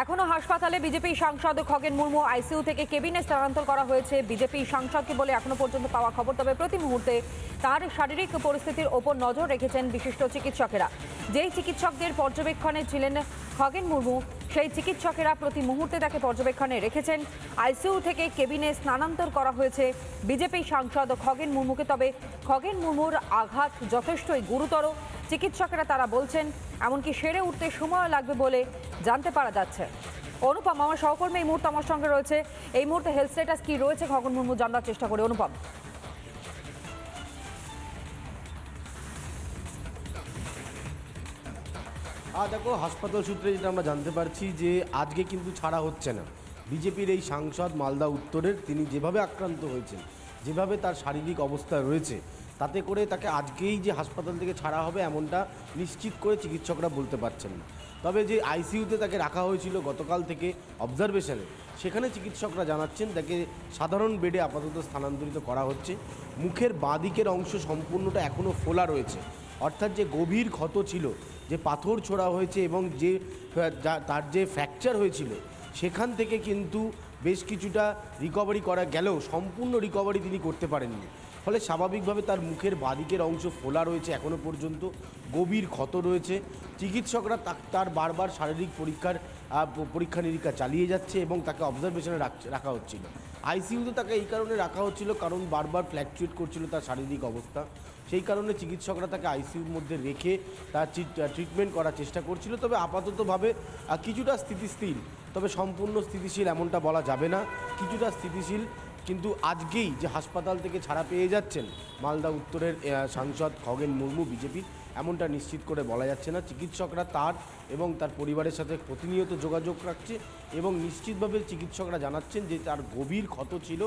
এখনো হাসপাতালে বিজেপি সাংসদ খগেন মুর্মু আইসিইউ থেকে কেবিনে স্থানান্তর করা হয়েছে। বিজেপি সাংসদকে বলে এখনো পর্যন্ত পাওয়া খবর, তবে প্রতি মুহূর্তে তার শারীরিক পরিস্থিতির ওপর নজর রেখেছেন বিশিষ্ট চিকিৎসকেরা। যেই চিকিৎসকদের পর্যবেক্ষণে ছিলেন খগেন মুর্মু, সেই চিকিৎসকেরা প্রতি মুহূর্তে তাকে পর্যবেক্ষণে রেখেছেন। আইসিইউ থেকে কেবিনে স্থানান্তর করা হয়েছে বিজেপি সাংসদ খগেন মুর্মুকে। তবে খগেন মুর্মুর আঘাত যথেষ্টই গুরুতর। চিকিৎসকেরা তারা বলছেন এমনকি সেরে উঠতে সময় লাগবে বলে জানতে পারা যাচ্ছে। অনুপম, আমার সহকর্মী এই মুহূর্তে আমার সঙ্গে রয়েছে। এই মুহূর্তে হেলথ স্ট্যাটাস কি রয়েছে খগেন মুর্মু জানার চেষ্টা করি। অনুপম, দেখো, হাসপাতাল সূত্রে যেটা আমরা জানতে পারছি যে আজকে কিন্তু ছাড়া হচ্ছে না বিজেপির এই সাংসদ মালদা উত্তরের। তিনি যেভাবে আক্রান্ত হয়েছেন, যেভাবে তার শারীরিক অবস্থা রয়েছে, তাতে করে তাকে আজকেই যে হাসপাতাল থেকে ছাড়া হবে এমনটা নিশ্চিত করে চিকিৎসকরা বলতে পারছেন না। তবে যে আইসিইউতে তাকে রাখা হয়েছিল গতকাল থেকে অবজারভেশনে, সেখানে চিকিৎসকরা জানাচ্ছেন তাকে সাধারণ বেডে আপাতত স্থানান্তরিত করা হচ্ছে। মুখের বাঁ দিকের অংশ সম্পূর্ণটা এখনও ফোলা রয়েছে, অর্থাৎ যে গভীর ক্ষত ছিল, যে পাথর ছোড়া হয়েছে এবং যে তার যে ফ্র্যাকচার হয়েছিল, সেখান থেকে কিন্তু বেশ কিছুটা রিকভারি করা গেলেও সম্পূর্ণ রিকভারি তিনি করতে পারেননি। ফলে স্বাভাবিকভাবে তার মুখের বাঁদিকের অংশ ফোলা রয়েছে, এখনও পর্যন্ত গভীর ক্ষত রয়েছে। চিকিৎসকরা তার বারবার শারীরিক পরীক্ষা নিরীক্ষা চালিয়ে যাচ্ছে এবং তাকে অবজারভেশনে রাখা হচ্ছিল। আইসিইউতে তাকে এই কারণে রাখা হচ্ছিল কারণ বারবার ফ্ল্যাকচুয়েট করছিল তার শারীরিক অবস্থা। সেই কারণে চিকিৎসকরা তাকে আইসিইউর মধ্যে রেখে তার ট্রিটমেন্ট করার চেষ্টা করছিল। তবে আপাততভাবে কিছুটা স্থিতিশীল, তবে সম্পূর্ণ স্থিতিশীল এমনটা বলা যাবে না, কিছুটা স্থিতিশীল। কিন্তু আজকেই যে হাসপাতাল থেকে ছাড়া পেয়ে যাচ্ছেন মালদা উত্তরের সাংসদ খগেন মুর্মু বিজেপির, এমনটা নিশ্চিত করে বলা যাচ্ছে না। চিকিৎসকরা তার এবং তার পরিবারের সাথে প্রতিনিয়ত যোগাযোগ রাখছে এবং নিশ্চিতভাবে চিকিৎসকরা জানাচ্ছেন যে তার গভীর ক্ষত ছিল,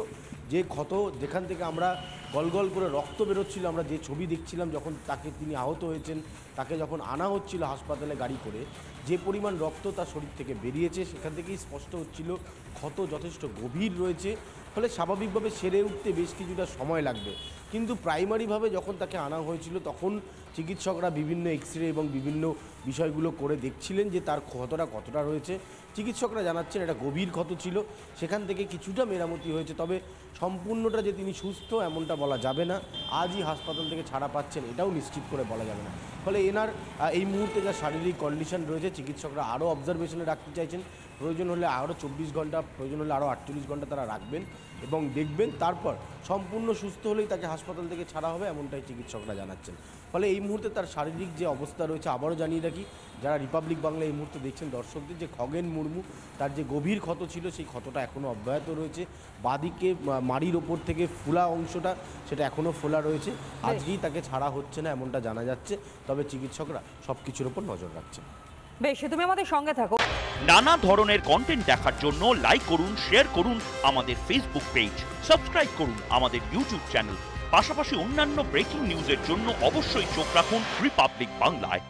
যে ক্ষত যেখান থেকে আমরা গলগল করে রক্ত বেরোচ্ছিল, আমরা যে ছবি দেখছিলাম যখন তিনি আহত হয়েছেন, তাকে যখন আনা হচ্ছিল হাসপাতালে গাড়ি করে, যে পরিমাণ রক্ত তার শরীর থেকে বেরিয়েছে সেখান থেকেই স্পষ্ট হচ্ছিল ক্ষত যথেষ্ট গভীর রয়েছে। ফলে স্বাভাবিকভাবে সেরে উঠতে বেশ কিছুটা সময় লাগবে। কিন্তু প্রাইমারিভাবে যখন তাকে আনা হয়েছিল তখন চিকিৎসকরা বিভিন্ন এক্সরে এবং বিভিন্ন বিষয়গুলো করে দেখছিলেন যে তার ক্ষতটা কতটা রয়েছে। চিকিৎসকরা জানাচ্ছেন এটা গভীর ক্ষত ছিল, সেখান থেকে কিছুটা মেরামতি হয়েছে, তবে সম্পূর্ণটা যে তিনি সুস্থ এমনটা বলা যাবে না। আজই হাসপাতাল থেকে ছাড়া পাচ্ছেন এটাও নিশ্চিত করে বলা যাবে না। ফলে এনার এই মুহূর্তে যা শারীরিক কন্ডিশন রয়েছে, চিকিৎসকরা আরও অবজারভেশনে রাখতে চাইছেন। প্রয়োজন হলে আরও 24 ঘন্টা, প্রয়োজন হলে আরও 48 ঘন্টা তারা রাখবেন এবং দেখবেন, তারপর সম্পূর্ণ সুস্থ হলেই তাকে হাসপাতাল থেকে ছাড়া হবে এমনটাই চিকিৎসকরা জানাচ্ছেন। ফলে এই মুহূর্তে তার শারীরিক যে অবস্থা রয়েছে, আবারও জানিয়ে রাখি যারা রিপাবলিক বাংলা এই মুহূর্তে দেখছেন দর্শকদের, যে খগেন মুর্মু তার যে গভীর ক্ষত ছিল সেই ক্ষতটা এখনও অব্যাহত রয়েছে। বাদিকে মাড়ির ওপর থেকে ফোলা অংশটা সেটা এখনও ফোলা রয়েছে। আজকেই তাকে ছাড়া হচ্ছে না এমনটা জানা যাচ্ছে, তবে চিকিৎসকরা সব কিছুর ওপর নজর রাখছেন। বেশ, তুমি আমাদের সঙ্গে থাকো। নানা ধরনের কন্টেন্ট দেখার জন্য লাইক করুন, শেয়ার করুন আমাদের ফেসবুক পেজ, সাবস্ক্রাইব করুন আমাদের ইউটিউব চ্যানেল। পাশাপাশি অন্যান্য ব্রেকিং নিউজের জন্য অবশ্যই চোখ রাখুন রিপাবলিক বাংলায়।